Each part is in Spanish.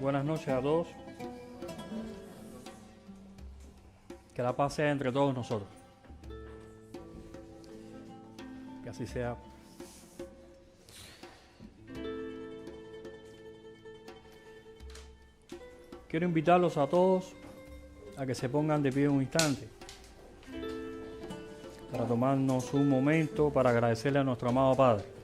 Buenas noches a todos. Que la paz sea entre todos nosotros. Que así sea. Quiero invitarlos a todos a que se pongan de pie un instante para tomarnos un momento para agradecerle a nuestro amado Padre.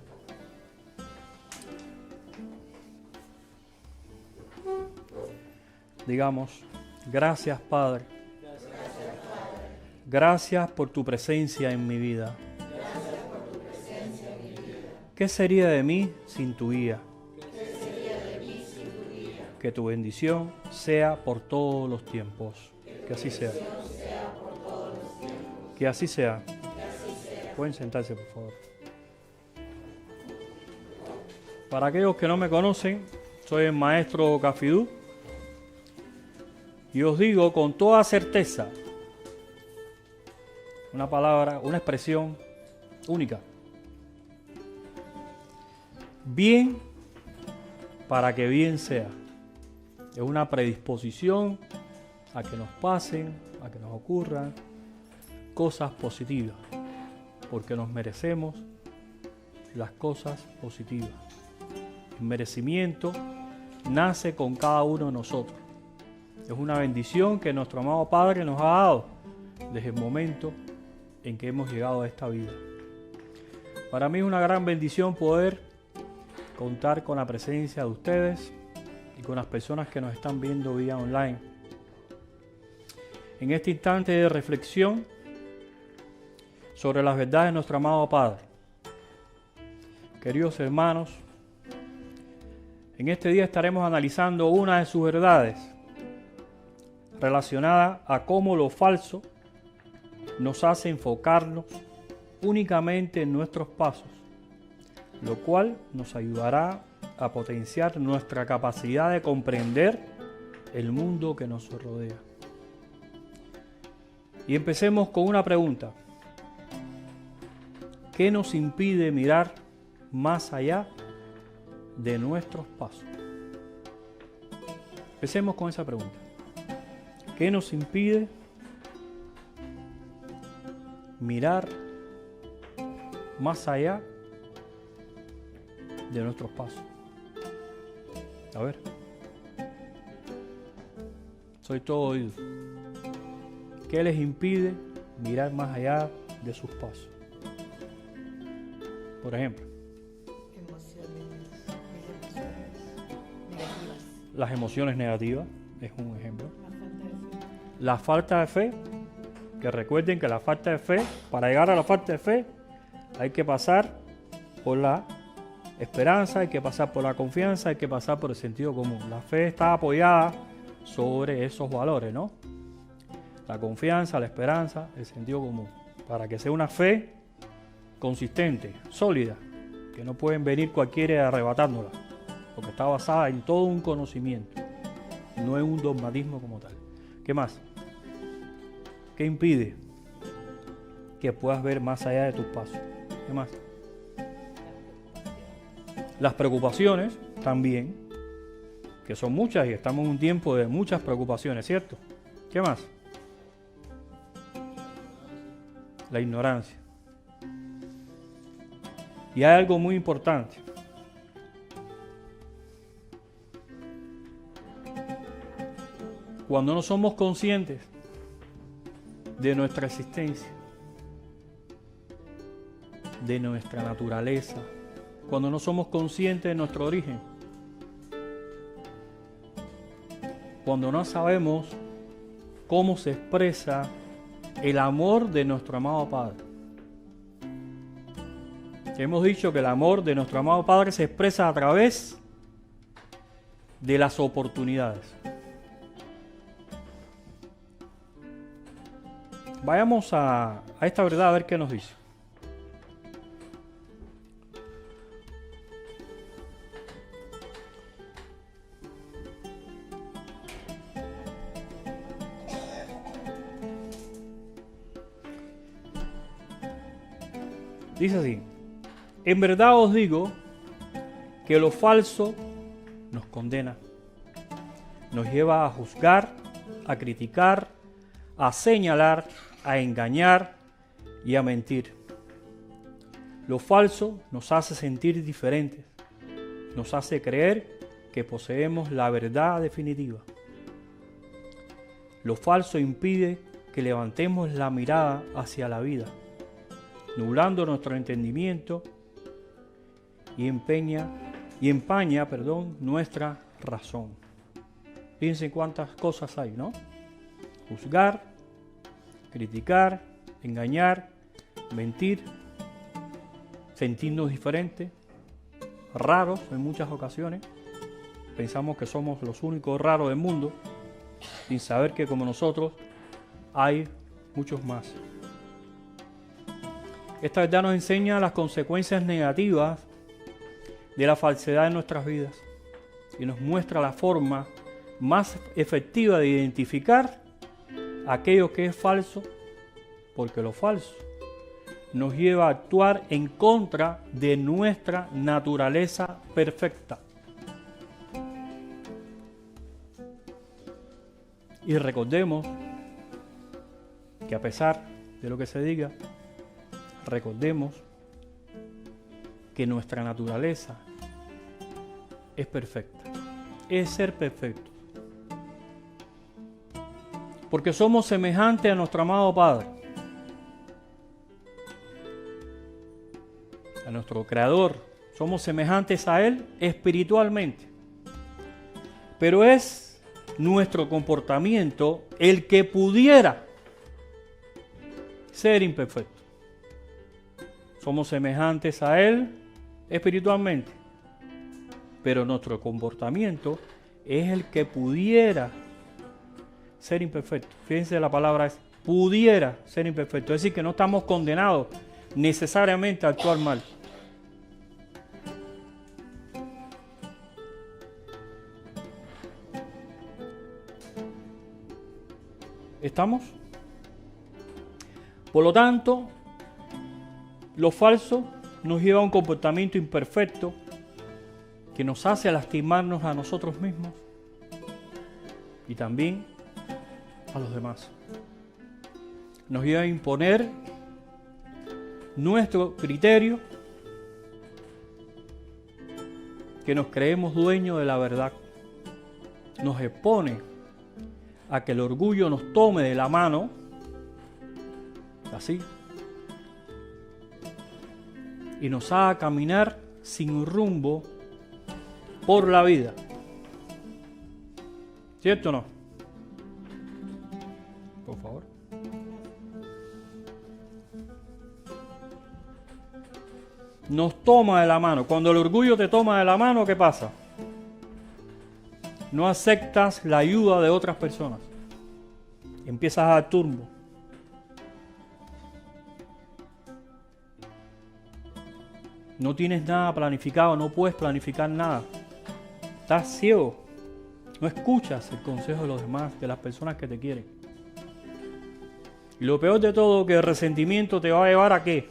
Digamos, gracias Padre. Gracias por tu presencia en mi vida. ¿Qué sería de mí sin tu guía? Que tu bendición sea por todos los tiempos. Que así sea. Que así sea. Pueden sentarse, por favor. Para aquellos que no me conocen, soy el maestro Cafidú. Y os digo con toda certeza, una palabra, una expresión única. Bien para que bien sea. Es una predisposición a que nos pasen, a que nos ocurran cosas positivas, porque nos merecemos las cosas positivas. El merecimiento nace con cada uno de nosotros. Es una bendición que nuestro amado Padre nos ha dado desde el momento en que hemos llegado a esta vida. Para mí es una gran bendición poder contar con la presencia de ustedes y con las personas que nos están viendo vía online. En este instante de reflexión sobre las verdades de nuestro amado Padre. Queridos hermanos, en este día estaremos analizando una de sus verdades relacionada a cómo lo falso nos hace enfocarnos únicamente en nuestros pasos, lo cual nos ayudará a potenciar nuestra capacidad de comprender el mundo que nos rodea. Y empecemos con una pregunta. ¿Qué nos impide mirar más allá de nuestros pasos? Empecemos con esa pregunta. ¿Qué nos impide mirar más allá de nuestros pasos? A ver. Soy todo oído. ¿Qué les impide mirar más allá de sus pasos? Por ejemplo. Las emociones negativas es un ejemplo. La falta de fe, que recuerden que la falta de fe, para llegar a la falta de fe, hay que pasar por la esperanza, hay que pasar por la confianza, hay que pasar por el sentido común. La fe está apoyada sobre esos valores, ¿no? La confianza, la esperanza, el sentido común. Para que sea una fe consistente, sólida, que no pueden venir cualquiera arrebatándola, porque está basada en todo un conocimiento, no en un dogmatismo como tal. ¿Qué más? ¿Qué impide que puedas ver más allá de tus pasos? ¿Qué más? Las preocupaciones también, que son muchas y estamos en un tiempo de muchas preocupaciones, ¿cierto? ¿Qué más? La ignorancia. Y hay algo muy importante. Cuando no somos conscientes de nuestra existencia, de nuestra naturaleza, cuando no somos conscientes de nuestro origen, cuando no sabemos cómo se expresa el amor de nuestro amado Padre. Hemos dicho que el amor de nuestro amado Padre se expresa a través de las oportunidades. Vayamos a esta verdad a ver qué nos dice. Dice así: en verdad os digo que lo falso nos condena. nos lleva a juzgar, a criticar, a señalar, a engañar y a mentir. Lo falso nos hace sentir diferentes, nos hace creer que poseemos la verdad definitiva. Lo falso impide que levantemos la mirada hacia la vida, nublando nuestro entendimiento y empaña nuestra razón. Piensen cuántas cosas hay, ¿no? Juzgar, criticar, engañar, mentir, sentirnos diferentes, raros en muchas ocasiones. Pensamos que somos los únicos raros del mundo, sin saber que como nosotros hay muchos más. Esta verdad nos enseña las consecuencias negativas de la falsedad en nuestras vidas y nos muestra la forma más efectiva de identificar aquello que es falso, porque lo falso nos lleva a actuar en contra de nuestra naturaleza perfecta. Y recordemos que a pesar de lo que se diga, recordemos que nuestra naturaleza es perfecta, es ser perfecto. Porque somos semejantes a nuestro amado Padre, a nuestro Creador, somos semejantes a Él espiritualmente. Pero es nuestro comportamiento el que pudiera ser imperfecto. Somos semejantes a Él espiritualmente, pero nuestro comportamiento es el que pudiera ser imperfecto. Fíjense, la palabra es pudiera ser imperfecto, es decir, que no estamos condenados necesariamente a actuar mal. ¿Estamos? Por lo tanto, lo falso nos lleva a un comportamiento imperfecto que nos hace lastimarnos a nosotros mismos y también a los demás. Nos lleva a imponer nuestro criterio, que nos creemos dueños de la verdad. Nos expone a que el orgullo nos tome de la mano, así, y nos haga caminar sin rumbo por la vida. ¿Cierto o no? Por favor. Nos toma de la mano. Cuando el orgullo te toma de la mano, ¿qué pasa? No aceptas la ayuda de otras personas. Empiezas a dar turbo. No tienes nada planificado, no puedes planificar nada. Estás ciego. No escuchas el consejo de los demás, de las personas que te quieren. Y lo peor de todo, que el resentimiento te va a llevar ¿a qué?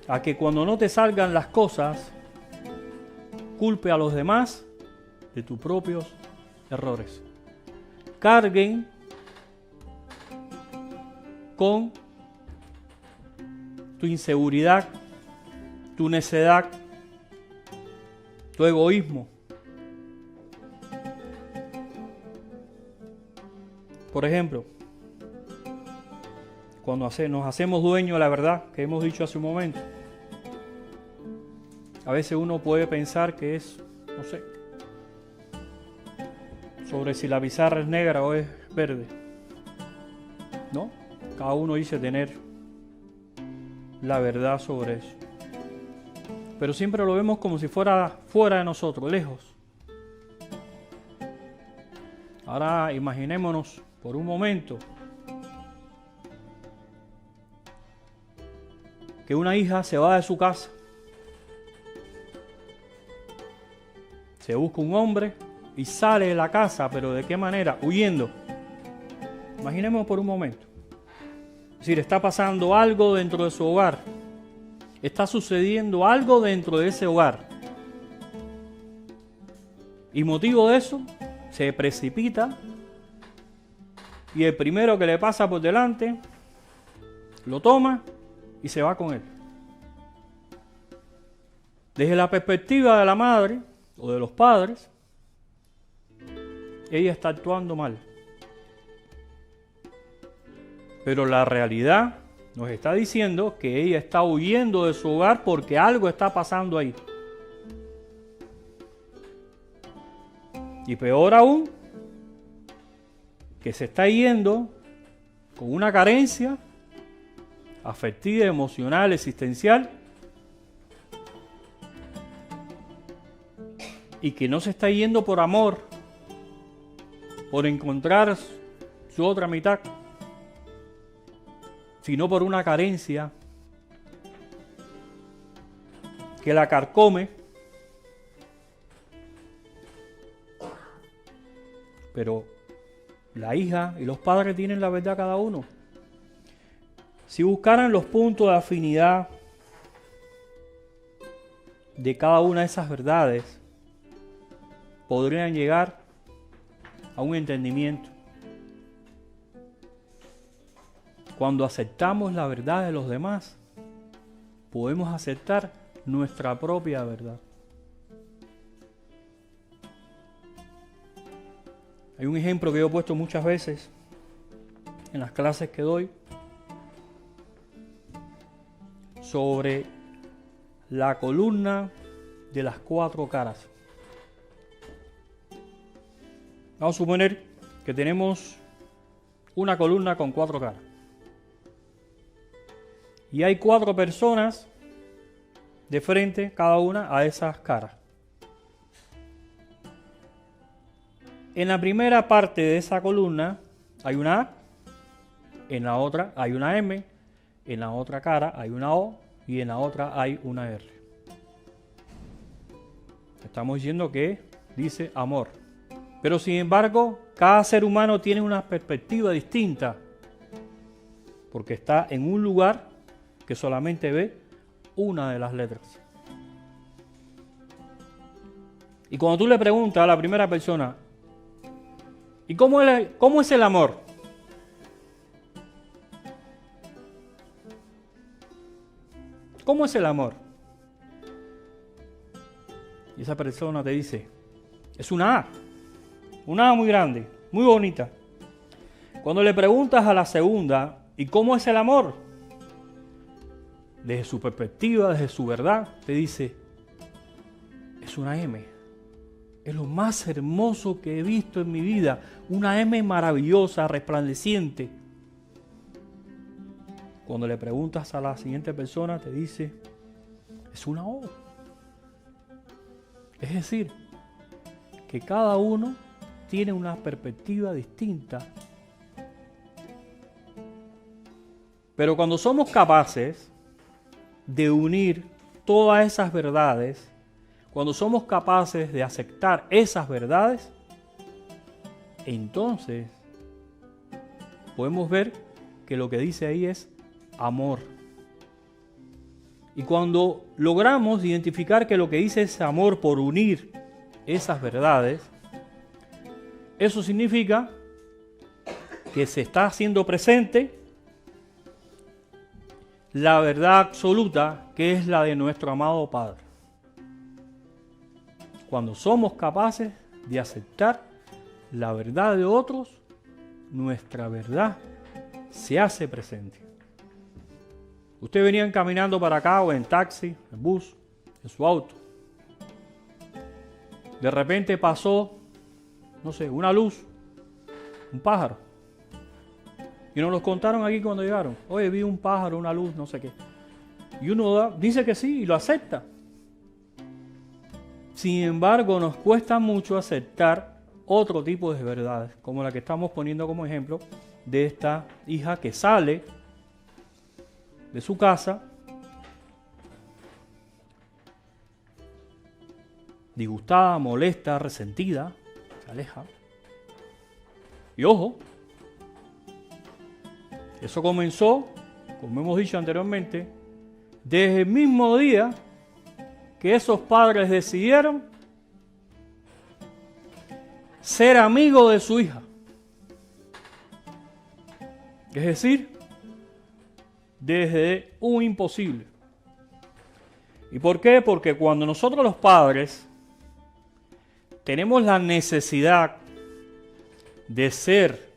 A que cuando no te salgan las cosas, culpe a los demás de tus propios errores. Carguen con tu inseguridad, tu necedad, tu egoísmo. Por ejemplo, cuando nos hacemos dueños de la verdad que hemos dicho hace un momento, a veces uno puede pensar que es, no sé, sobre si la pizarra es negra o es verde. ¿No? Cada uno dice tener la verdad sobre eso. Pero siempre lo vemos como si fuera fuera de nosotros, lejos. Ahora imaginémonos por un momento que una hija se va de su casa, se busca un hombre y sale de la casa, pero ¿de qué manera? Huyendo. Imaginemos por un momento. Es decir, está pasando algo dentro de su hogar. Está sucediendo algo dentro de ese hogar. Y motivo de eso, se precipita y el primero que le pasa por delante lo toma y se va con él. Desde la perspectiva de la madre o de los padres, ella está actuando mal. Pero la realidad nos está diciendo que ella está huyendo de su hogar porque algo está pasando ahí. Y peor aún, que se está yendo con una carencia afectiva, emocional, existencial, y que no se está yendo por amor, por encontrar su otra mitad, sino por una carencia que la carcome. Pero la hija y los padres tienen la verdad cada uno. Si buscaran los puntos de afinidad de cada una de esas verdades, podrían llegar a un entendimiento. Cuando aceptamos la verdad de los demás, podemos aceptar nuestra propia verdad. Hay un ejemplo que yo he puesto muchas veces en las clases que doy sobre la columna de las 4 caras. Vamos a suponer que tenemos una columna con 4 caras. Y hay 4 personas de frente, cada una a esas caras. En la primera parte de esa columna hay una A, en la otra hay una M, en la otra cara hay una O y en la otra hay una R. Estamos diciendo que dice amor. Pero sin embargo, cada ser humano tiene una perspectiva distinta porque está en un lugar que solamente ve una de las letras. Y cuando tú le preguntas a la primera persona, ¿y cómo es el amor? ¿Cómo es el amor? Y esa persona te dice, es una A muy grande, muy bonita. Cuando le preguntas a la segunda, ¿y cómo es el amor? Desde su perspectiva, desde su verdad, te dice, es una M. Es lo más hermoso que he visto en mi vida. Una M maravillosa, resplandeciente. Cuando le preguntas a la siguiente persona, te dice, es una O. Es decir, que cada uno tiene una perspectiva distinta. Pero cuando somos capaces de unir todas esas verdades, cuando somos capaces de aceptar esas verdades, entonces podemos ver que lo que dice ahí es amor. Y cuando logramos identificar que lo que dice es amor por unir esas verdades, eso significa que se está haciendo presente la verdad absoluta, que es la de nuestro amado Padre. Cuando somos capaces de aceptar la verdad de otros, nuestra verdad se hace presente. Ustedes venían caminando para acá o en taxi, en bus, en su auto. De repente pasó, no sé, una luz, un pájaro. Y nos los contaron aquí cuando llegaron. Oye, vi un pájaro, una luz, no sé qué. Y uno dice que sí y lo acepta. Sin embargo, nos cuesta mucho aceptar otro tipo de verdades, como la que estamos poniendo como ejemplo de esta hija que sale de su casa disgustada, molesta, resentida, se aleja. Y ojo, eso comenzó, como hemos dicho anteriormente, desde el mismo día que esos padres decidieron ser amigo de su hija. Es decir, desde un imposible. ¿Y por qué? Porque cuando nosotros los padres tenemos la necesidad de ser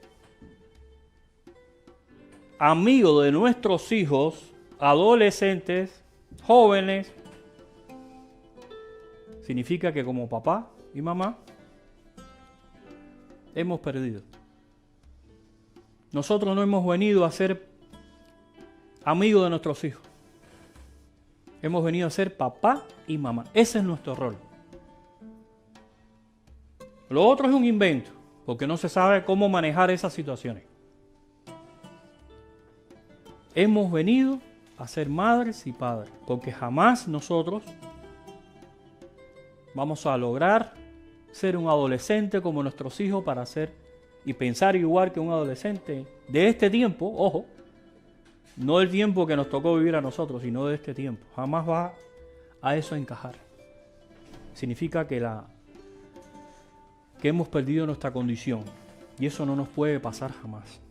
amigos de nuestros hijos, adolescentes, jóvenes, significa que como papá y mamá hemos perdido. Nosotros no hemos venido a ser amigos de nuestros hijos. Hemos venido a ser papá y mamá. Ese es nuestro rol. Lo otro es un invento, porque no se sabe cómo manejar esas situaciones. Hemos venido a ser madres y padres, porque jamás nosotros vamos a lograr ser un adolescente como nuestros hijos para ser y pensar igual que un adolescente de este tiempo, ojo, no del tiempo que nos tocó vivir a nosotros, sino de este tiempo. Jamás va a eso encajar. Significa que hemos perdido nuestra condición y eso no nos puede pasar jamás.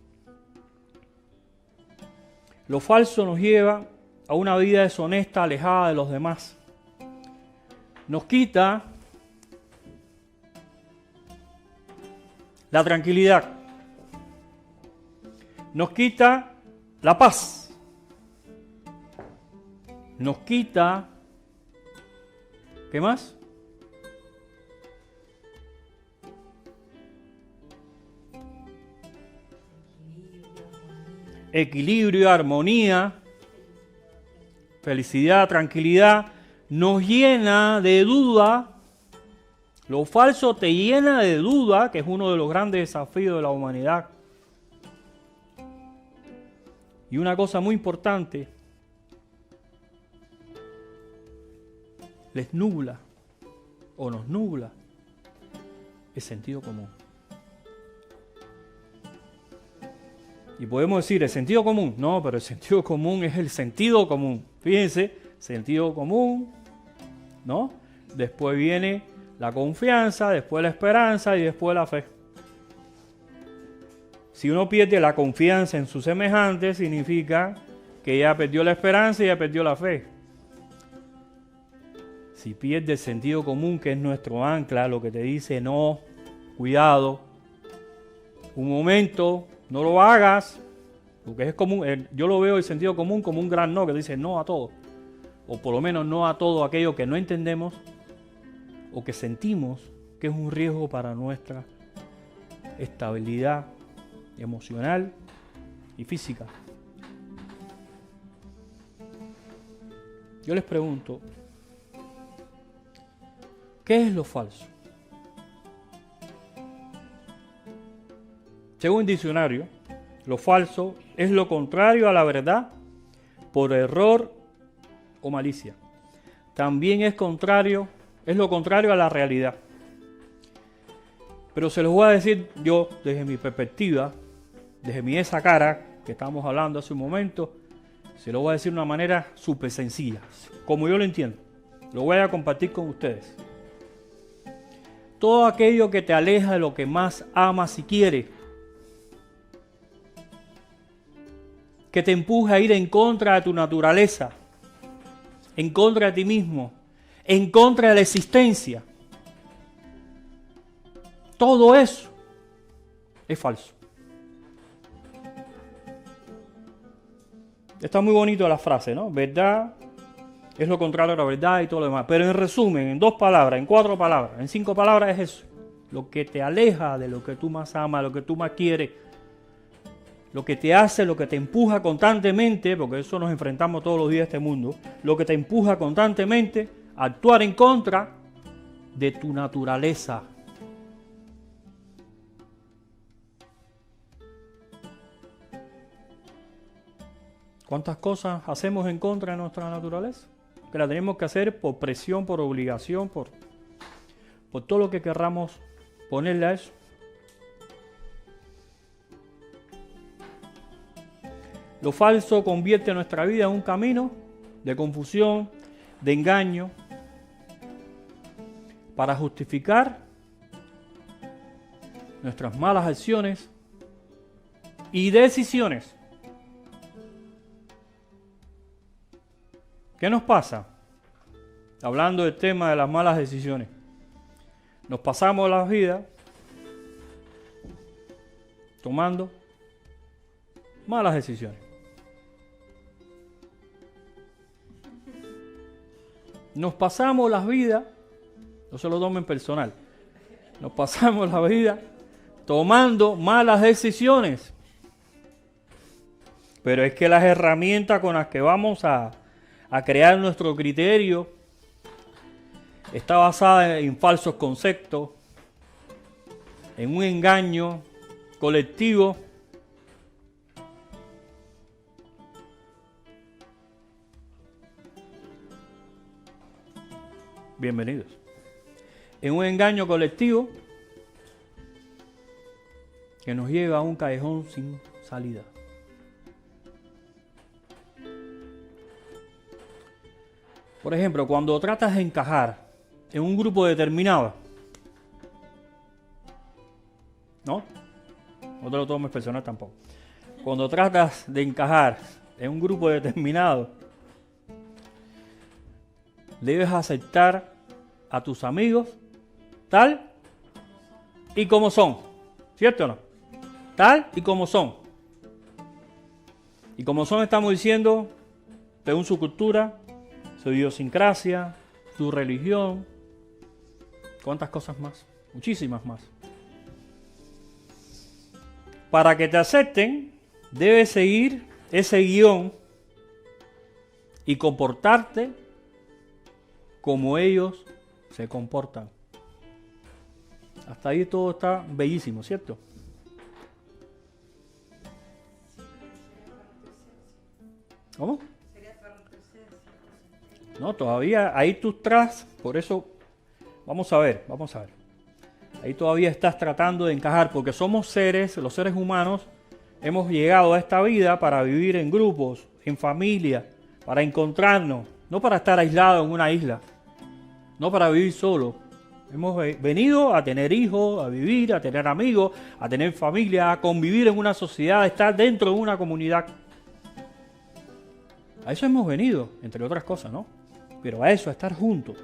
Lo falso nos lleva a una vida deshonesta, alejada de los demás. Nos quita la tranquilidad. Nos quita la paz. Nos quita, ¿qué más? Equilibrio, armonía, felicidad, tranquilidad. Nos llena de duda. Lo falso te llena de duda, que es uno de los grandes desafíos de la humanidad. Y una cosa muy importante, les nubla o nos nubla el sentido común. Y podemos decir, ¿el sentido común? No, pero el sentido común es el sentido común. Fíjense, sentido común, ¿no? Después viene la confianza, después la esperanza y después la fe. Si uno pierde la confianza en sus semejantes, significa que ya perdió la esperanza y ya perdió la fe. Si pierde el sentido común, que es nuestro ancla, lo que te dice no, cuidado, un momento, no lo hagas, porque es común. Yo lo veo el sentido común como un gran no, que dice no a todo, o por lo menos no a todo aquello que no entendemos o que sentimos que es un riesgo para nuestra estabilidad emocional y física. Yo les pregunto, ¿qué es lo falso? Según el diccionario, lo falso es lo contrario a la verdad por error o malicia. También es lo contrario a la realidad. Pero se los voy a decir yo desde mi perspectiva, desde esa cara que estábamos hablando hace un momento, se lo voy a decir de una manera súper sencilla, como yo lo entiendo. Lo voy a compartir con ustedes. Todo aquello que te aleja de lo que más amas y quieres, que te empuja a ir en contra de tu naturaleza, en contra de ti mismo, en contra de la existencia. Todo eso es falso. Está muy bonito la frase, ¿no? Verdad es lo contrario a la verdad y todo lo demás. Pero en resumen, en 2 palabras, en 4 palabras, en 5 palabras es eso. Lo que te aleja de lo que tú más amas, lo que tú más quieres, lo que te hace, lo que te empuja constantemente, porque eso nos enfrentamos todos los días a este mundo, lo que te empuja constantemente a actuar en contra de tu naturaleza. ¿Cuántas cosas hacemos en contra de nuestra naturaleza? Que la tenemos que hacer por presión, por obligación, por todo lo que querramos ponerle a eso. Lo falso convierte nuestra vida en un camino de confusión, de engaño, para justificar nuestras malas acciones y decisiones. ¿Qué nos pasa? Hablando del tema de las malas decisiones. Nos pasamos la vida tomando malas decisiones. Nos pasamos la vida, no se lo tomen personal, nos pasamos la vida tomando malas decisiones. Pero es que las herramientas con las que vamos a crear nuestro criterio está basada en falsos conceptos, en un engaño colectivo. Bienvenidos. En un engaño colectivo que nos lleva a un callejón sin salida. Por ejemplo, cuando tratas de encajar en un grupo determinado, ¿no? No te lo tomes personal tampoco. Cuando tratas de encajar en un grupo determinado, debes aceptar a tus amigos tal y como son. ¿Cierto o no? Tal y como son. Y como son estamos diciendo, según su cultura, su idiosincrasia, su religión, ¿cuántas cosas más? Muchísimas más. Para que te acepten, debes seguir ese guión y comportarte como ellos se comportan. Hasta ahí todo está bellísimo, ¿cierto? ¿Cómo? No, todavía ahí tú estás, por eso, vamos a ver. Ahí todavía estás tratando de encajar, porque somos seres, los seres humanos, hemos llegado a esta vida para vivir en grupos, en familia, para encontrarnos, no para estar aislados en una isla, no para vivir solo. Hemos venido a tener hijos, a vivir, a tener amigos, a tener familia, a convivir en una sociedad, a estar dentro de una comunidad. A eso hemos venido, entre otras cosas, ¿no? Pero a eso, a estar juntos.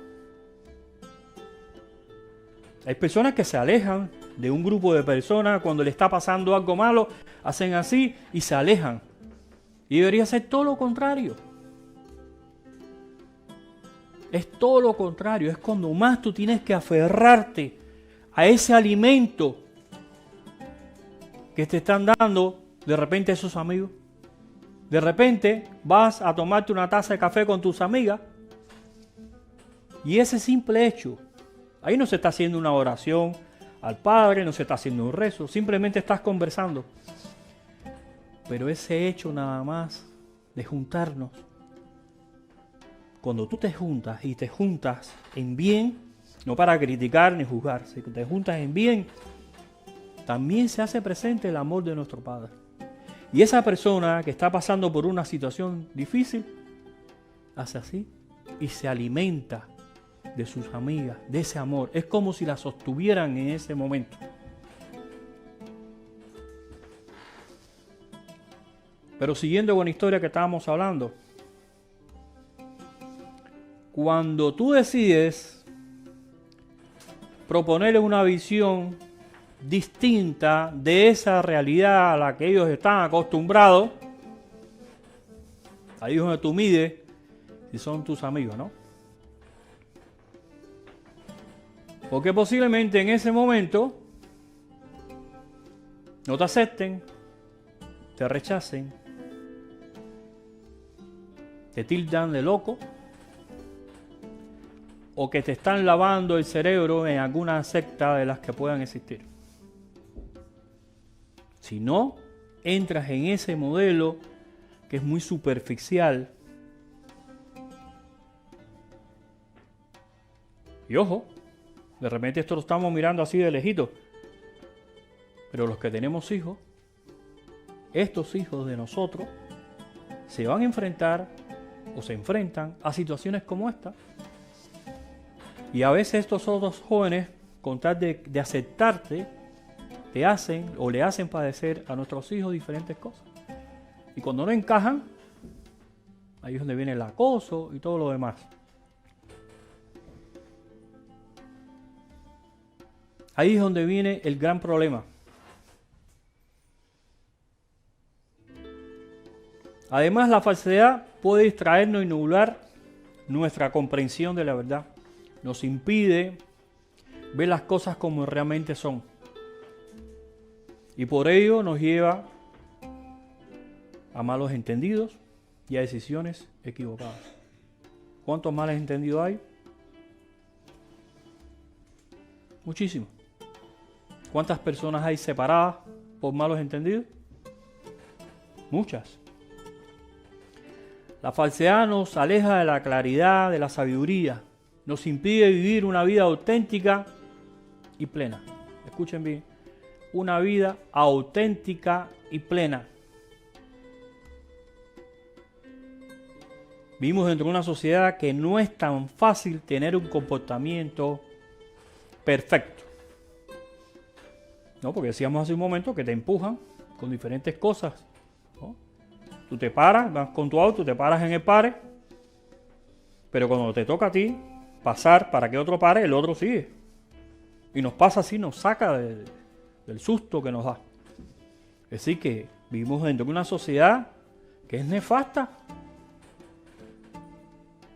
Hay personas que se alejan de un grupo de personas cuando le está pasando algo malo, hacen así y se alejan. Y debería ser todo lo contrario. Es todo lo contrario, es cuando más tú tienes que aferrarte a ese alimento que te están dando de repente esos amigos. De repente vas a tomarte una taza de café con tus amigas y ese simple hecho, ahí no se está haciendo una oración al Padre, no se está haciendo un rezo, simplemente estás conversando. Pero ese hecho nada más de juntarnos, cuando tú te juntas y te juntas en bien, no para criticar ni juzgar, si te juntas en bien, también se hace presente el amor de nuestro Padre. Y esa persona que está pasando por una situación difícil, hace así y se alimenta de sus amigas, de ese amor. Es como si la sostuvieran en ese momento. Pero siguiendo con la historia que estábamos hablando, cuando tú decides proponerle una visión distinta de esa realidad a la que ellos están acostumbrados, ahí es donde tú mides si son tus amigos, ¿no? Porque posiblemente en ese momento no te acepten, te rechacen, te tildan de loco, o que te están lavando el cerebro en alguna secta de las que puedan existir. Si no entras en ese modelo que es muy superficial, y ojo, de repente esto lo estamos mirando así de lejito, pero los que tenemos hijos, estos hijos de nosotros, se van a enfrentar o se enfrentan a situaciones como esta. Y a veces estos otros jóvenes, con tal de aceptarte, te hacen o le hacen padecer a nuestros hijos diferentes cosas. Y cuando no encajan, ahí es donde viene el acoso y todo lo demás. Ahí es donde viene el gran problema. Además, la falsedad puede distraernos y nublar nuestra comprensión de la verdad. Nos impide ver las cosas como realmente son. Y por ello nos lleva a malos entendidos y a decisiones equivocadas. ¿Cuántos malos entendidos hay? Muchísimos. ¿Cuántas personas hay separadas por malos entendidos? Muchas. La falsedad nos aleja de la claridad, de la sabiduría. Nos impide vivir una vida auténtica y plena. Escuchen bien. Una vida auténtica y plena. Vivimos dentro de una sociedad que no es tan fácil tener un comportamiento perfecto. ¿No? Porque decíamos hace un momento que te empujan con diferentes cosas. ¿No? Tú te paras, vas con tu auto, te paras en el pare, pero cuando te toca a ti pasar para que otro pare, el otro sigue. Y nos pasa así, nos saca del susto que nos da. Es decir, que vivimos dentro de una sociedad que es nefasta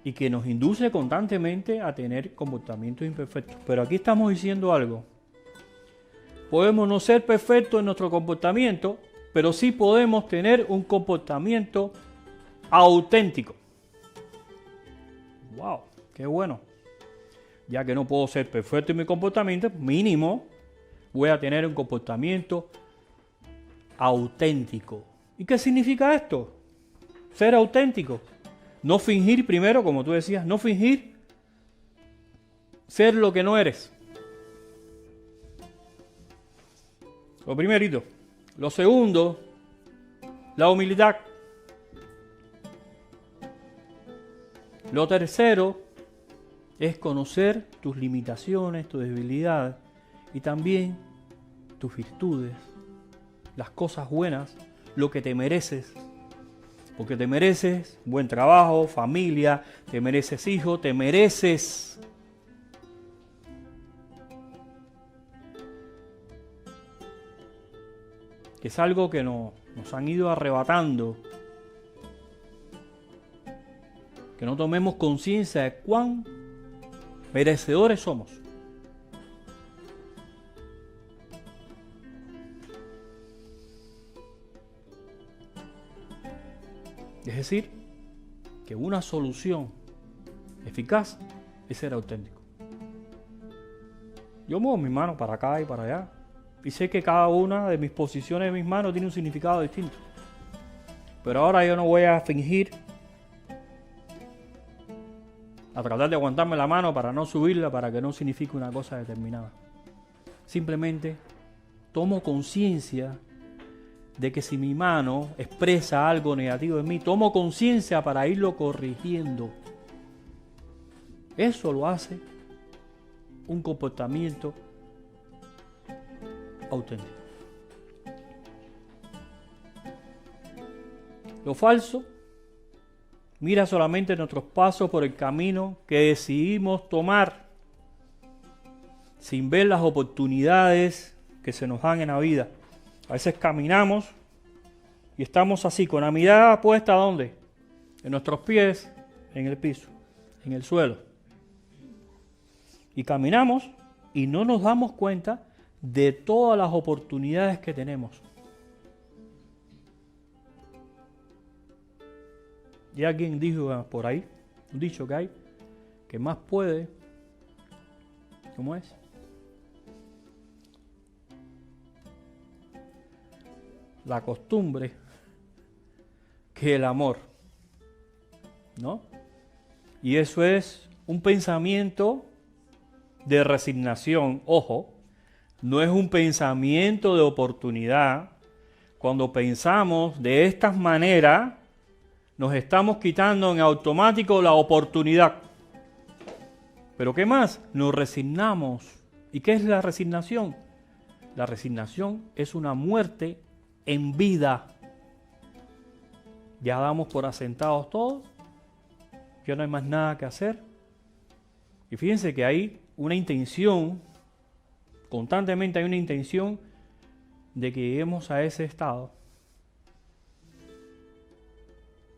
y que nos induce constantemente a tener comportamientos imperfectos. Pero aquí estamos diciendo algo. Podemos no ser perfectos en nuestro comportamiento, pero sí podemos tener un comportamiento auténtico. ¡Wow! ¡Qué bueno! Ya que no puedo ser perfecto en mi comportamiento, mínimo voy a tener un comportamiento auténtico. ¿Y qué significa esto? Ser auténtico. No fingir primero, como tú decías, no fingir ser lo que no eres. Lo primerito. Lo segundo, la humildad. Lo tercero es conocer tus limitaciones, tus debilidades y también tus virtudes, las cosas buenas, lo que te mereces. Porque te mereces buen trabajo, familia, te mereces hijos, te mereces que es algo que nos han ido arrebatando. Que no tomemos conciencia de cuán merecedores somos. Es decir, que una solución eficaz es ser auténtico. Yo muevo mis manos para acá y para allá. Y sé que cada una de mis posiciones de mis manos tiene un significado distinto. Pero ahora yo no voy a fingir, a tratar de aguantarme la mano para no subirla, para que no signifique una cosa determinada. Simplemente tomo conciencia de que si mi mano expresa algo negativo en mí, tomo conciencia para irlo corrigiendo. Eso lo hace un comportamiento auténtico. Lo falso mira solamente nuestros pasos por el camino que decidimos tomar, sin ver las oportunidades que se nos dan en la vida. A veces caminamos y estamos así, con la mirada puesta ¿dónde? En nuestros pies, en el piso, en el suelo. Y caminamos y no nos damos cuenta de todas las oportunidades que tenemos. Y alguien dijo por ahí, un dicho que hay, que más puede, ¿cómo es? La costumbre que el amor, ¿no? Y eso es un pensamiento de resignación, ojo, no es un pensamiento de oportunidad. Cuando pensamos de esta manera, nos estamos quitando en automático la oportunidad. ¿Pero qué más? Nos resignamos. ¿Y qué es la resignación? La resignación es una muerte en vida. Ya damos por asentados todos, ya no hay más nada que hacer. Y fíjense que hay una intención, constantemente hay una intención de que lleguemos a ese estado.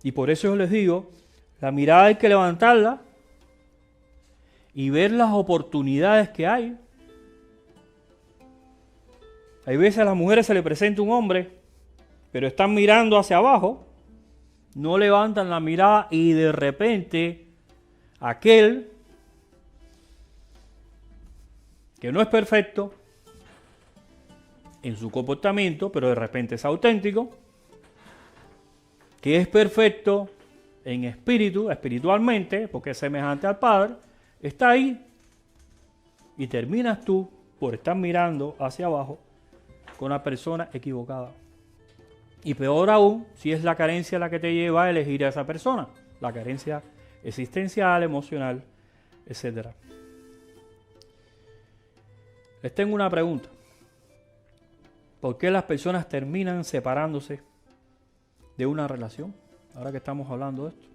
Y por eso yo les digo, la mirada hay que levantarla y ver las oportunidades que hay. Hay veces a las mujeres se le presenta un hombre, pero están mirando hacia abajo, no levantan la mirada y de repente aquel que no es perfecto en su comportamiento, pero de repente es auténtico, que es perfecto en espíritu, espiritualmente, porque es semejante al Padre, está ahí y terminas tú por estar mirando hacia abajo con la persona equivocada. Y peor aún, si es la carencia la que te lleva a elegir a esa persona, la carencia existencial, emocional, etc. Les tengo una pregunta. ¿Por qué las personas terminan separándose de una relación? Ahora que estamos hablando de esto.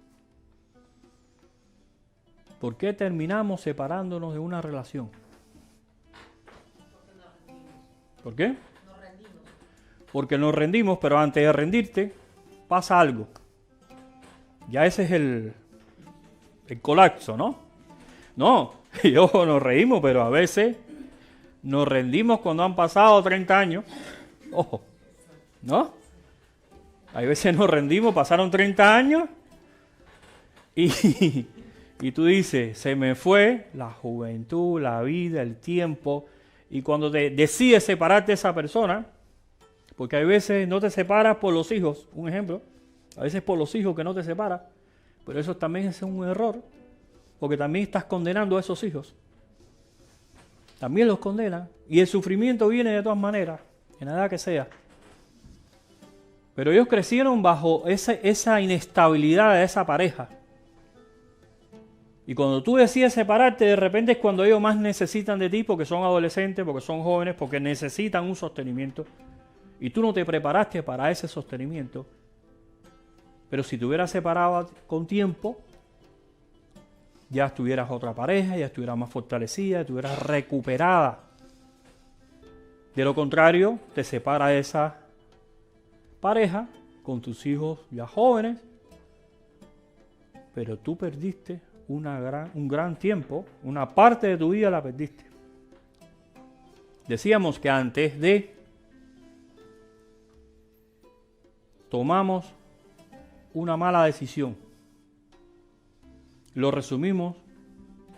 ¿Por qué terminamos separándonos de una relación? ¿Por qué? Porque nos rendimos, pero antes de rendirte pasa algo. Ya ese es el colapso, ¿no? No, y ojo, nos reímos, pero a veces nos rendimos cuando han pasado 30 años. Ojo, ¿no? Hay veces nos rendimos, pasaron 30 años y tú dices, se me fue la juventud, la vida, el tiempo. Y cuando te decides separarte de esa persona, porque hay veces no te separas por los hijos, un ejemplo, a veces por los hijos que no te separas, pero eso también es un error, porque también estás condenando a esos hijos. También los condenan, y el sufrimiento viene de todas maneras, en la edad que sea. Pero ellos crecieron bajo esa inestabilidad de esa pareja. Y cuando tú decides separarte, de repente es cuando ellos más necesitan de ti, porque son adolescentes, porque son jóvenes, porque necesitan un sostenimiento. Y tú no te preparaste para ese sostenimiento. Pero si te hubieras separado con tiempo, ya estuvieras otra pareja, ya estuvieras más fortalecida, ya estuvieras recuperada. De lo contrario, te separa esa pareja con tus hijos ya jóvenes, pero tú perdiste un gran tiempo, una parte de tu vida la perdiste. Decíamos que antes de tomamos una mala decisión. Lo resumimos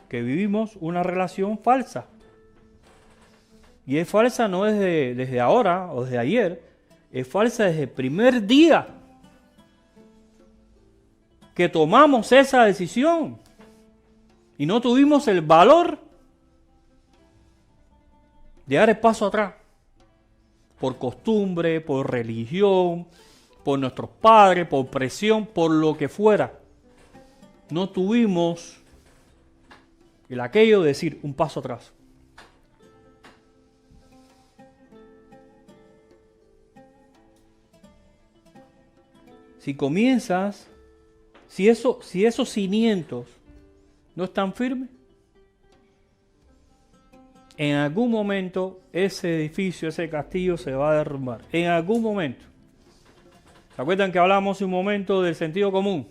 que vivimos una relación falsa. Y es falsa no desde ahora o desde ayer, es falsa desde el primer día que tomamos esa decisión y no tuvimos el valor de dar el paso atrás. Por costumbre, por religión, por nuestros padres, por presión, por lo que fuera. No tuvimos el aquello de decir un paso atrás. Si comienzas, si esos cimientos no están firmes, en algún momento ese edificio, ese castillo se va a derrumbar. En algún momento. ¿Se acuerdan que hablamos hace un momento del sentido común?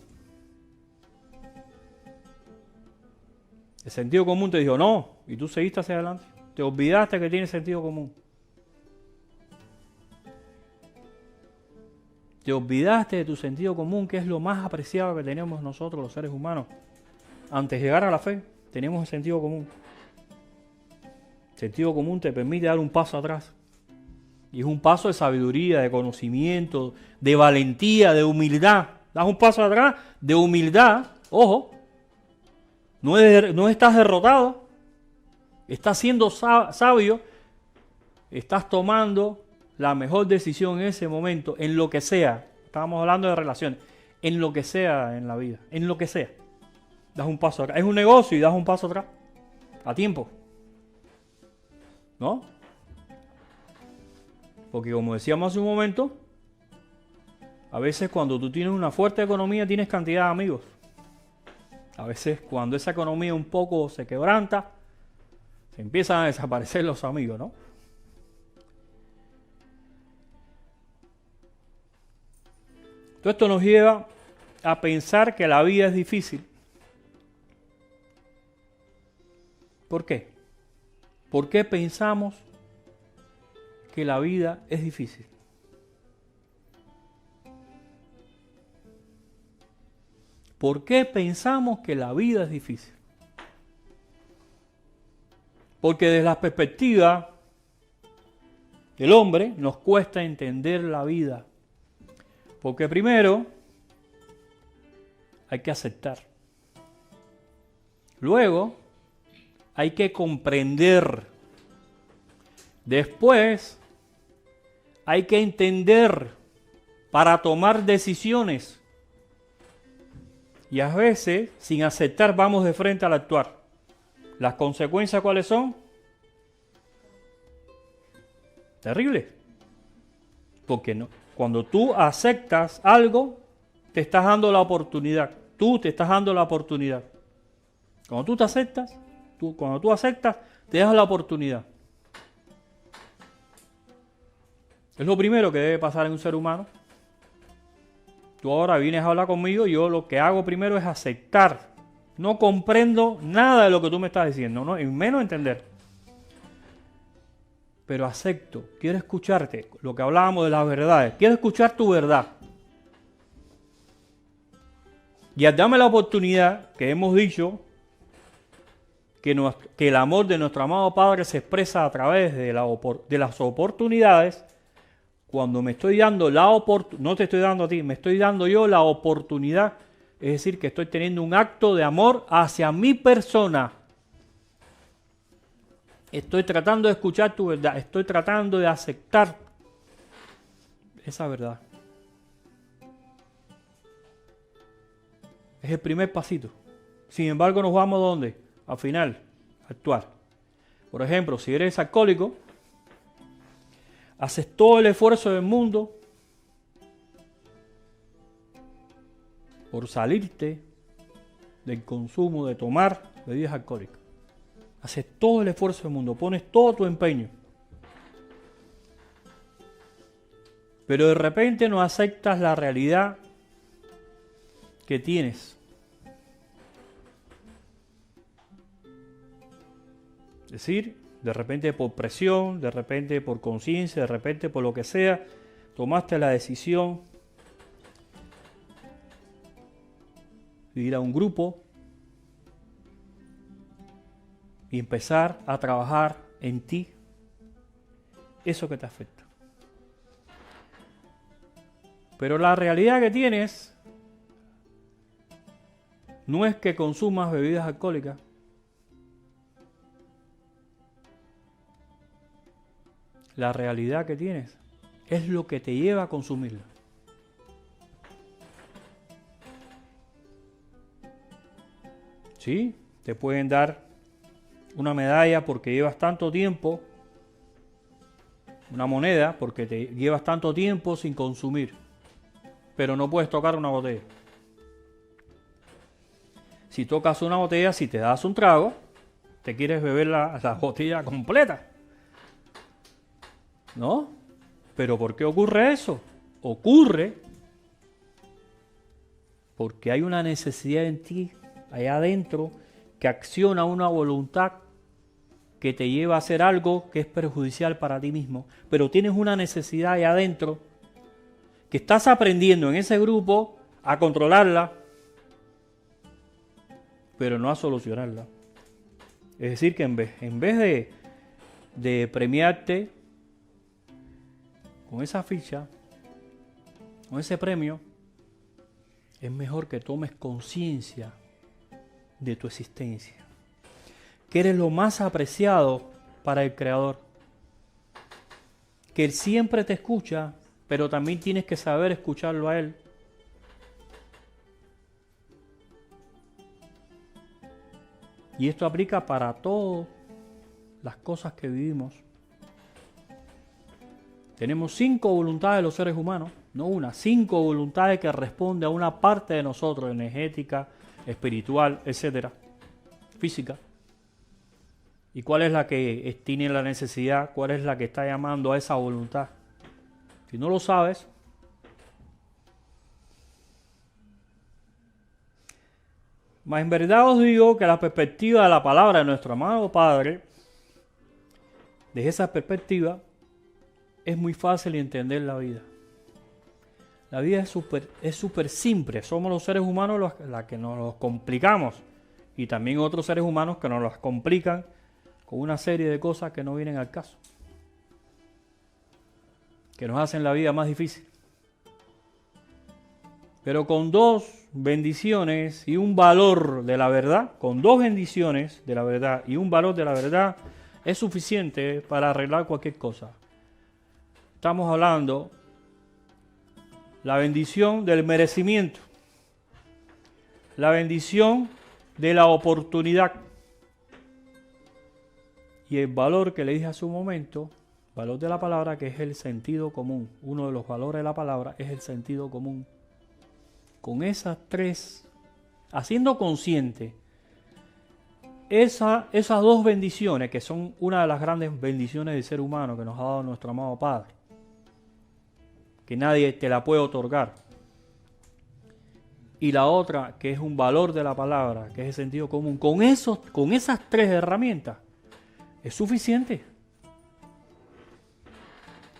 El sentido común te dijo no, y tú seguiste hacia adelante. Te olvidaste que tiene sentido común. Te olvidaste de tu sentido común, que es lo más apreciado que tenemos nosotros los seres humanos. Antes de llegar a la fe, tenemos el sentido común. El sentido común te permite dar un paso atrás. Y es un paso de sabiduría, de conocimiento, de valentía, de humildad. Das un paso atrás de humildad. Ojo, no estás derrotado. Estás siendo sabio. Estás tomando la mejor decisión en ese momento, en lo que sea. Estábamos hablando de relaciones. En lo que sea en la vida. En lo que sea. Das un paso atrás. Es un negocio y das un paso atrás. A tiempo. ¿No? Porque como decíamos hace un momento, a veces cuando tú tienes una fuerte economía tienes cantidad de amigos. A veces cuando esa economía un poco se quebranta, se empiezan a desaparecer los amigos, ¿no? Todo esto nos lleva a pensar que la vida es difícil. ¿Por qué? ¿Por qué pensamos que la vida es difícil? ¿Por qué pensamos que la vida es difícil? Porque desde la perspectiva del hombre nos cuesta entender la vida. Porque primero hay que aceptar. Luego hay que comprender. Después hay que entender para tomar decisiones. Y a veces, sin aceptar, vamos de frente al actuar. ¿Las consecuencias cuáles son? Terribles. Porque no, cuando tú aceptas algo, te estás dando la oportunidad. Tú te estás dando la oportunidad. Cuando tú te aceptas, cuando tú aceptas, te das la oportunidad. Es lo primero que debe pasar en un ser humano. Tú ahora vienes a hablar conmigo y yo lo que hago primero es aceptar. No comprendo nada de lo que tú me estás diciendo, ¿no? Y menos entender. Pero acepto, quiero escucharte, lo que hablábamos de las verdades. Quiero escuchar tu verdad. Y al darme la oportunidad, que hemos dicho, que el amor de nuestro amado Padre se expresa a través de las oportunidades. Cuando me estoy dando la oportunidad, no te estoy dando a ti, me estoy dando yo la oportunidad, es decir, que estoy teniendo un acto de amor hacia mi persona. Estoy tratando de escuchar tu verdad, estoy tratando de aceptar esa verdad. Es el primer pasito. Sin embargo, nos vamos ¿a dónde? Al final, a actuar. Por ejemplo, si eres alcohólico, haces todo el esfuerzo del mundo por salirte del consumo de tomar bebidas alcohólicas. Haces todo el esfuerzo del mundo, pones todo tu empeño. Pero de repente no aceptas la realidad que tienes. Es decir, de repente por presión, de repente por conciencia, de repente por lo que sea, tomaste la decisión de ir a un grupo y empezar a trabajar en ti eso que te afecta. Pero la realidad que tienes no es que consumas bebidas alcohólicas. La realidad que tienes es lo que te lleva a consumirla. Sí, te pueden dar una medalla porque llevas tanto tiempo, una moneda porque te llevas tanto tiempo sin consumir, pero no puedes tocar una botella. Si tocas una botella, si te das un trago, te quieres beber la botella completa. ¿No? ¿Pero por qué ocurre eso? Ocurre porque hay una necesidad en ti, allá adentro, que acciona una voluntad que te lleva a hacer algo que es perjudicial para ti mismo. Pero tienes una necesidad allá adentro que estás aprendiendo en ese grupo a controlarla, pero no a solucionarla. Es decir, que en vez de premiarte con esa ficha, con ese premio, es mejor que tomes conciencia de tu existencia, que eres lo más apreciado para el Creador, que Él siempre te escucha, pero también tienes que saber escucharlo a Él. Y esto aplica para todas las cosas que vivimos. Tenemos 5 voluntades los seres humanos, no una, 5 voluntades que responden a una parte de nosotros, energética, espiritual, etcétera, física. ¿Y cuál es la que tiene la necesidad? ¿Cuál es la que está llamando a esa voluntad? Si no lo sabes, mas en verdad os digo que la perspectiva de la palabra de nuestro amado Padre, desde esa perspectiva, es muy fácil entender la vida. La vida es súper simple. Somos los seres humanos los que nos los complicamos. Y también otros seres humanos que nos las complican con una serie de cosas que no vienen al caso. Que nos hacen la vida más difícil. Pero con 2 bendiciones y un valor de la verdad, con 2 bendiciones de la verdad y un valor de la verdad, es suficiente para arreglar cualquier cosa. Estamos hablando la bendición del merecimiento, la bendición de la oportunidad y el valor que le dije hace un momento, valor de la palabra, que es el sentido común. Uno de los valores de la palabra es el sentido común. Con esas 3, haciendo consciente esas 2 bendiciones, que son una de las grandes bendiciones del ser humano que nos ha dado nuestro amado Padre, que nadie te la puede otorgar, y la otra, que es un valor de la palabra, que es el sentido común, con esas 3 herramientas, es suficiente.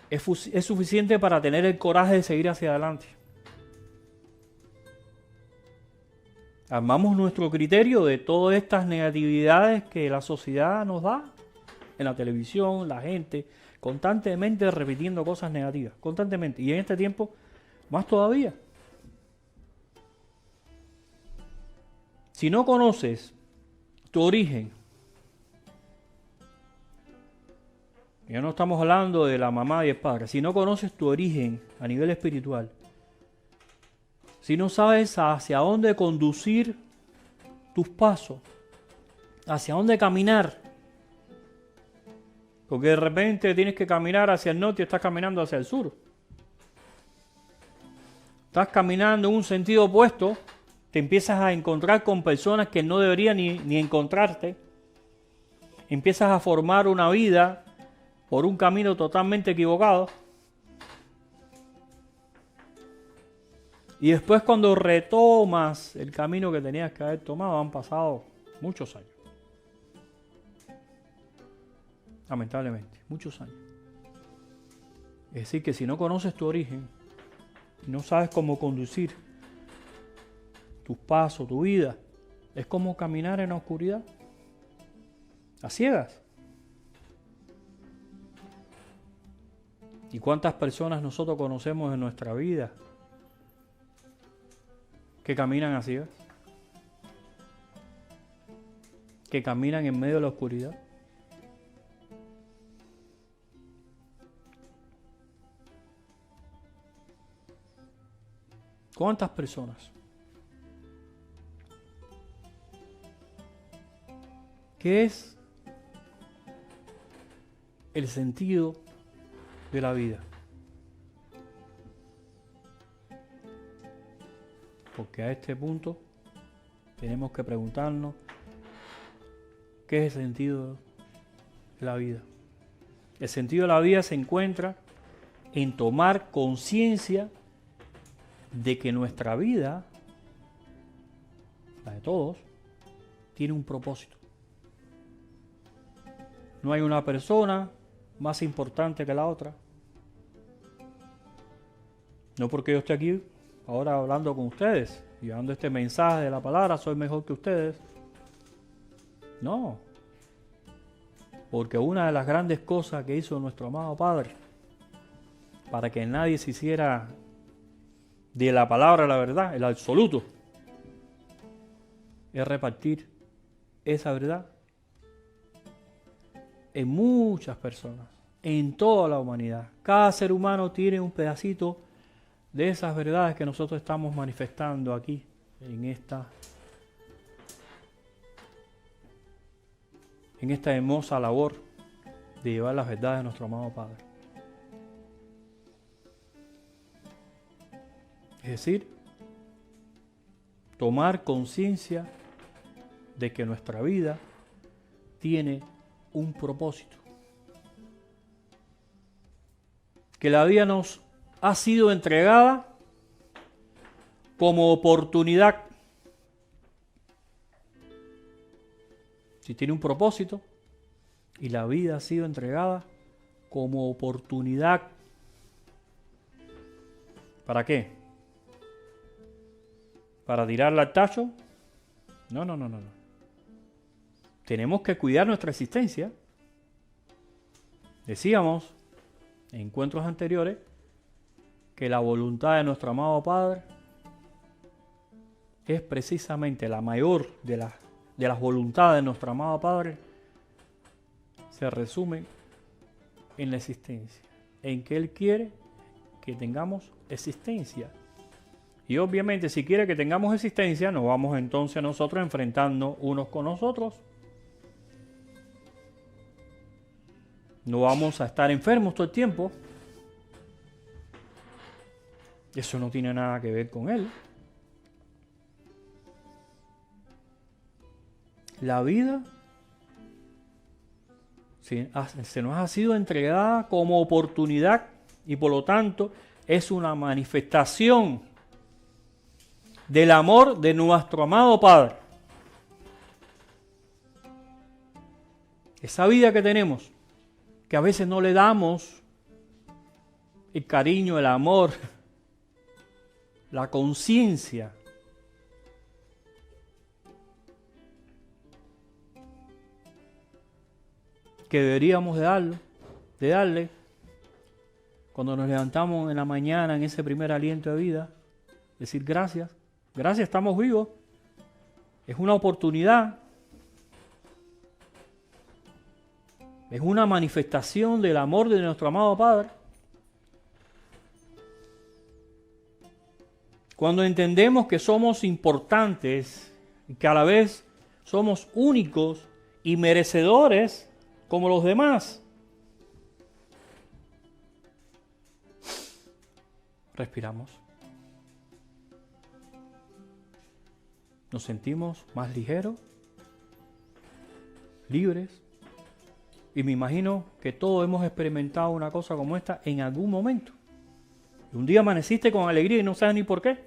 Es suficiente para tener el coraje de seguir hacia adelante. Armamos nuestro criterio de todas estas negatividades que la sociedad nos da, en la televisión, la gente, constantemente repitiendo cosas negativas, constantemente. Y en este tiempo, más todavía. Si no conoces tu origen, ya no estamos hablando de la mamá y el padre, si no conoces tu origen a nivel espiritual, si no sabes hacia dónde conducir tus pasos, hacia dónde caminar, porque de repente tienes que caminar hacia el norte y estás caminando hacia el sur. Estás caminando en un sentido opuesto, te empiezas a encontrar con personas que no deberían ni encontrarte. Empiezas a formar una vida por un camino totalmente equivocado. Y después, cuando retomas el camino que tenías que haber tomado, han pasado muchos años. Lamentablemente, muchos años. Es decir, que si no conoces tu origen, no sabes cómo conducir tus pasos, tu vida, es como caminar en la oscuridad, a ciegas. ¿Y cuántas personas nosotros conocemos en nuestra vida que caminan a ciegas? Que caminan en medio de la oscuridad. ¿Cuántas personas? ¿Qué es el sentido de la vida? Porque a este punto tenemos que preguntarnos qué es el sentido de la vida. El sentido de la vida se encuentra en tomar conciencia de que nuestra vida, la de todos, tiene un propósito. No hay una persona más importante que la otra. No porque yo esté aquí ahora hablando con ustedes, llevando este mensaje de la palabra, soy mejor que ustedes. No. Porque una de las grandes cosas que hizo nuestro amado Padre, para que nadie se hiciera de la palabra la verdad, el absoluto, es repartir esa verdad en muchas personas, en toda la humanidad. Cada ser humano tiene un pedacito de esas verdades que nosotros estamos manifestando aquí, en esta hermosa labor de llevar las verdades de nuestro amado Padre. Es decir, tomar conciencia de que nuestra vida tiene un propósito. Que la vida nos ha sido entregada como oportunidad. Si tiene un propósito y la vida ha sido entregada como oportunidad. ¿Para qué? ¿Para tirarla al tacho? No. Tenemos que cuidar nuestra existencia. Decíamos en encuentros anteriores que la voluntad de nuestro amado Padre es precisamente la mayor de las voluntades de nuestro amado Padre. Se resume en la existencia, en que Él quiere que tengamos existencia. Y obviamente si quiere que tengamos existencia, nos vamos entonces nosotros enfrentando unos con nosotros. No vamos a estar enfermos todo el tiempo. Eso no tiene nada que ver con Él. La vida se nos ha sido entregada como oportunidad y por lo tanto es una manifestación del amor de nuestro amado Padre. Esa vida que tenemos, que a veces no le damos el cariño, el amor, la conciencia. Que deberíamos de darle cuando nos levantamos en la mañana, en ese primer aliento de vida, decir gracias, estamos vivos, es una oportunidad, es una manifestación del amor de nuestro amado Padre. Cuando entendemos que somos importantes y que a la vez somos únicos y merecedores como los demás. Respiramos. Nos sentimos más ligeros, libres. Y me imagino que todos hemos experimentado una cosa como esta en algún momento. Un día amaneciste con alegría y no sabes ni por qué.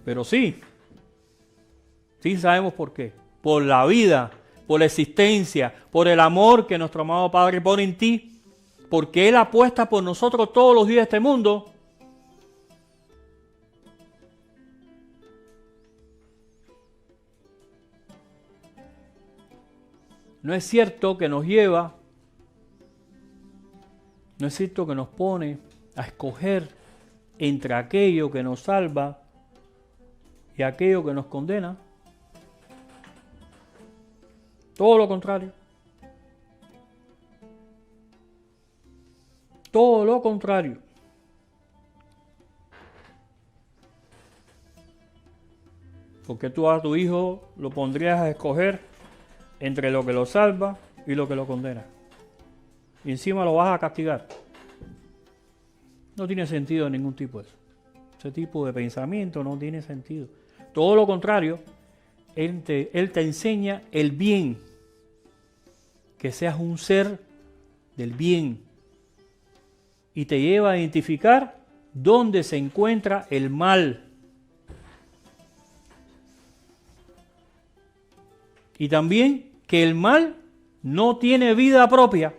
Pero sí sabemos por qué. Por la vida, por la existencia, por el amor que nuestro amado Padre pone en ti, porque Él apuesta por nosotros todos los días de este mundo. No es cierto que nos lleva, no es cierto que nos pone a escoger entre aquello que nos salva y aquello que nos condena. Todo lo contrario. Todo lo contrario. Porque tú a tu hijo lo pondrías a escoger entre lo que lo salva y lo que lo condena. Y encima lo vas a castigar. No tiene sentido ningún tipo de eso. Ese tipo de pensamiento no tiene sentido. Todo lo contrario, Él te enseña el bien. Que seas un ser del bien. Y te lleva a identificar dónde se encuentra el mal. Y también que el mal no tiene vida propia.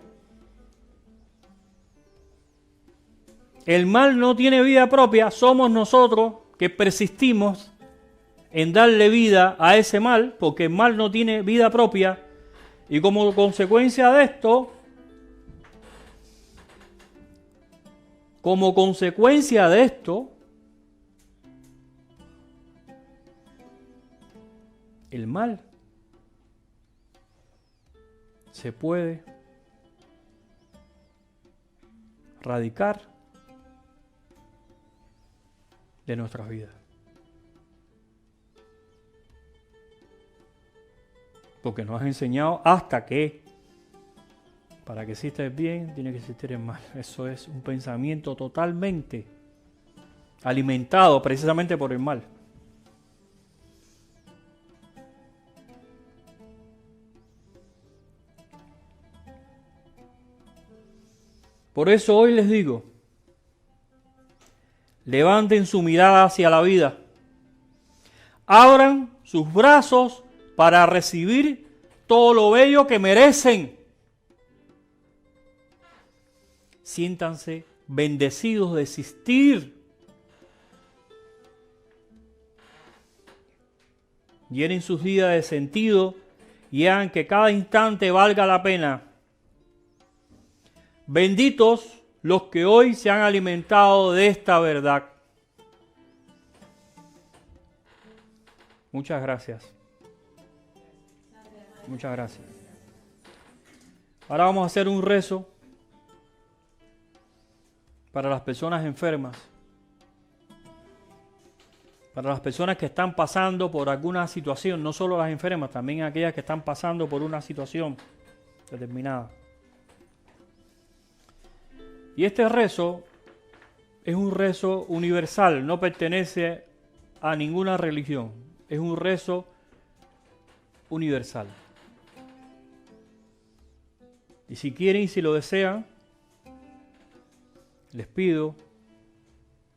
El mal no tiene vida propia, somos nosotros que persistimos en darle vida a ese mal, porque el mal no tiene vida propia, y como consecuencia de esto, el mal se puede radicar de nuestras vidas. Porque nos has enseñado hasta que para que exista el bien tiene que existir el mal. Eso es un pensamiento totalmente alimentado precisamente por el mal. Por eso hoy les digo, levanten su mirada hacia la vida, abran sus brazos para recibir todo lo bello que merecen. Siéntanse bendecidos de existir. Llenen sus días de sentido y hagan que cada instante valga la pena. Benditos los que hoy se han alimentado de esta verdad. Muchas gracias. Muchas gracias. Ahora vamos a hacer un rezo para las personas enfermas, para las personas que están pasando por alguna situación, no solo las enfermas, también aquellas que están pasando por una situación determinada. Y este rezo es un rezo universal, no pertenece a ninguna religión, es un rezo universal. Y si quieren y si lo desean, les pido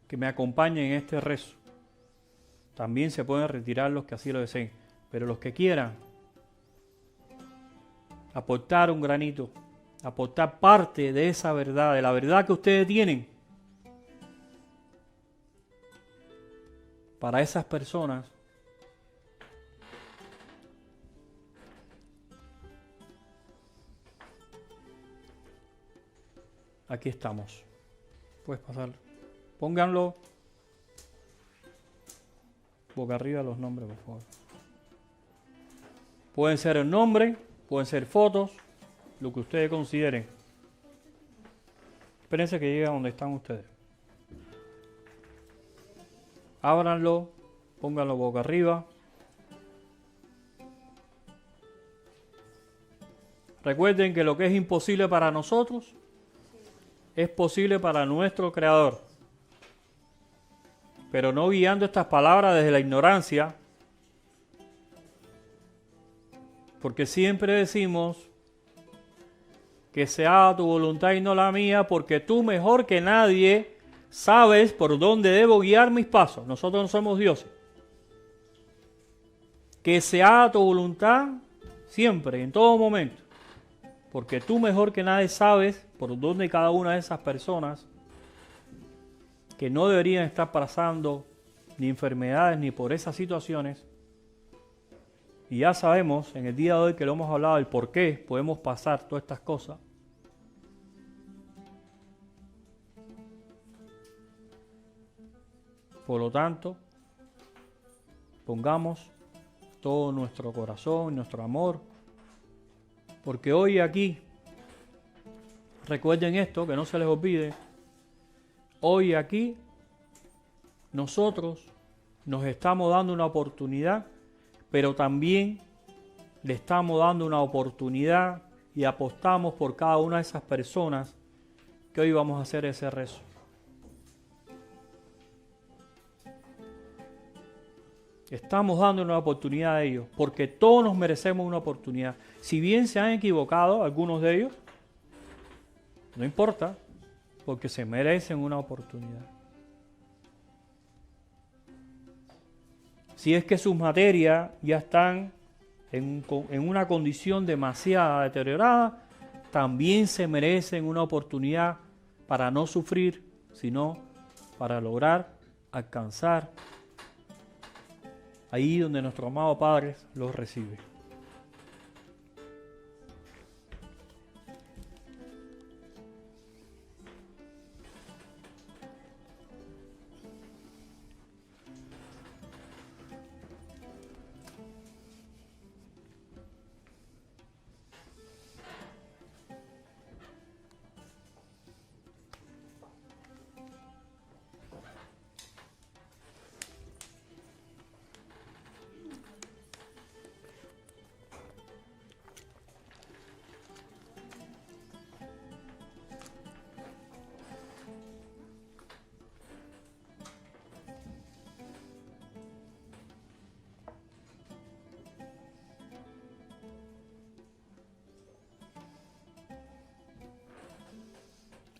que me acompañen en este rezo. También se pueden retirar los que así lo deseen, pero los que quieran aportar un granito, aportar parte de esa verdad, de la verdad que ustedes tienen, para esas personas, aquí estamos. Puedes pasarlo. Pónganlo boca arriba los nombres, por favor. Pueden ser el nombre, pueden ser fotos, lo que ustedes consideren. Espérense que llegue a donde están ustedes. Ábranlo, pónganlo boca arriba. Recuerden que lo que es imposible para nosotros es posible para nuestro Creador. Pero no guiando estas palabras desde la ignorancia, porque siempre decimos que se haga tu voluntad y no la mía, porque tú mejor que nadie sabes por dónde debo guiar mis pasos. Nosotros no somos dioses. Que se haga tu voluntad siempre, en todo momento, porque tú mejor que nadie sabes por dónde cada una de esas personas que no deberían estar pasando ni enfermedades ni por esas situaciones. Y ya sabemos en el día de hoy que lo hemos hablado, el por qué podemos pasar todas estas cosas. Por lo tanto, pongamos todo nuestro corazón, nuestro amor, porque hoy aquí, recuerden esto, que no se les olvide, hoy aquí nosotros nos estamos dando una oportunidad, pero también le estamos dando una oportunidad y apostamos por cada una de esas personas que hoy vamos a hacer ese rezo. Estamos dando una oportunidad a ellos, porque todos nos merecemos una oportunidad. Si bien se han equivocado algunos de ellos, no importa, porque se merecen una oportunidad. Si es que sus materias ya están en una condición demasiado deteriorada, también se merecen una oportunidad para no sufrir, sino para lograr alcanzar ahí donde nuestro amado Padre los recibe.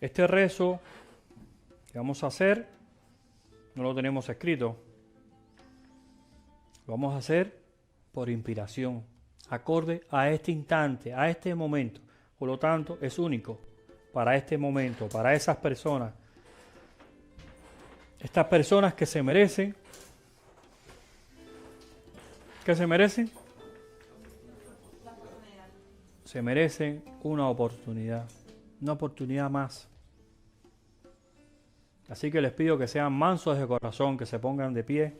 Este rezo que vamos a hacer, no lo tenemos escrito. Lo vamos a hacer por inspiración, acorde a este instante, a este momento. Por lo tanto, es único para este momento, para esas personas. Estas personas que se merecen. ¿Qué se merecen? Se merecen una oportunidad más. Así que les pido que sean mansos de corazón, que se pongan de pie.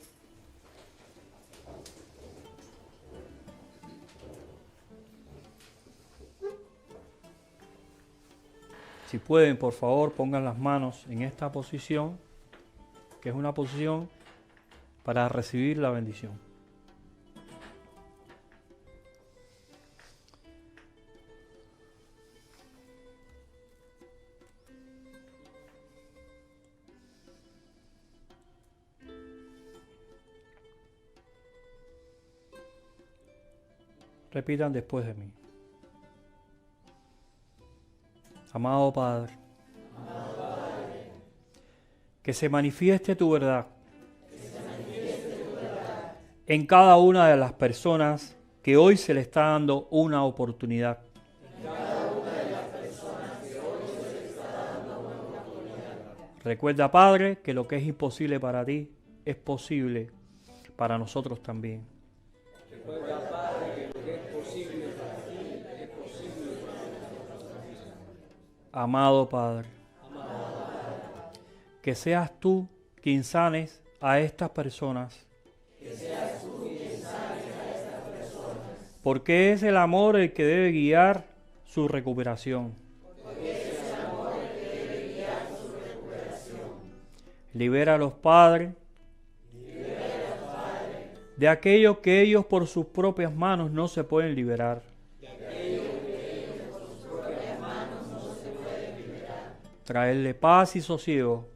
Si pueden, por favor, pongan las manos en esta posición, que es una posición para recibir la bendición. Repitan después de mí. Amado Padre, que se manifieste tu verdad en cada una de las personas que hoy se le está dando una oportunidad. Recuerda, Padre, que lo que es imposible para ti es posible para nosotros también. Recuerda, Padre, que lo que es posible para ti es posible para nosotros también. Amado Padre, que seas tú quien sanes a estas personas. Porque es el amor el que debe guiar su recuperación. Libera a los padres de aquello que ellos por sus propias manos no se pueden liberar. Traerle paz y sosiego.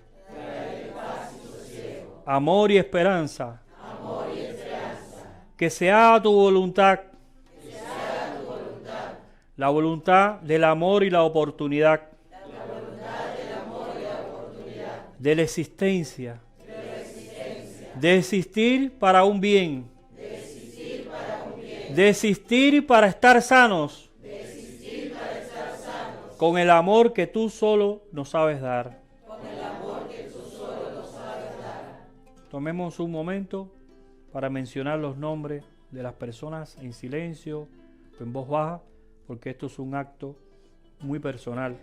Amor y esperanza. Que se haga tu voluntad. La voluntad del amor y la oportunidad. De la existencia. De existir para un bien. De existir para estar sanos. Con el amor que tú solo nos sabes dar. Tomemos un momento para mencionar los nombres de las personas en silencio o en voz baja, porque esto es un acto muy personal.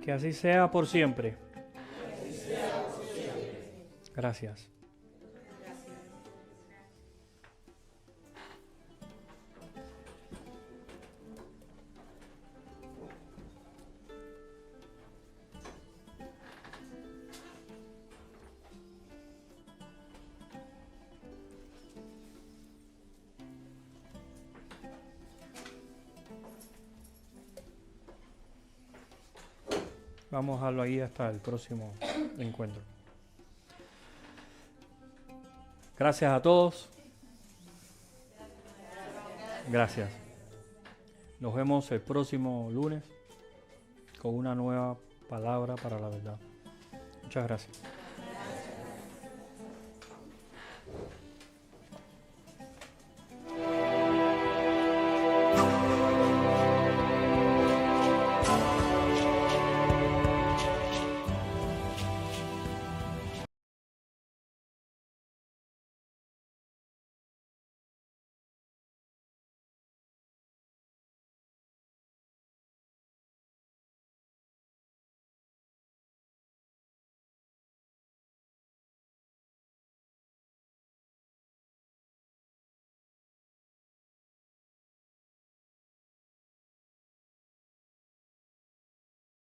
Que así sea por siempre. Gracias. Vamos a dejarlo ahí hasta el próximo encuentro. Gracias a todos. Gracias. Nos vemos el próximo lunes con una nueva palabra para la verdad. Muchas gracias.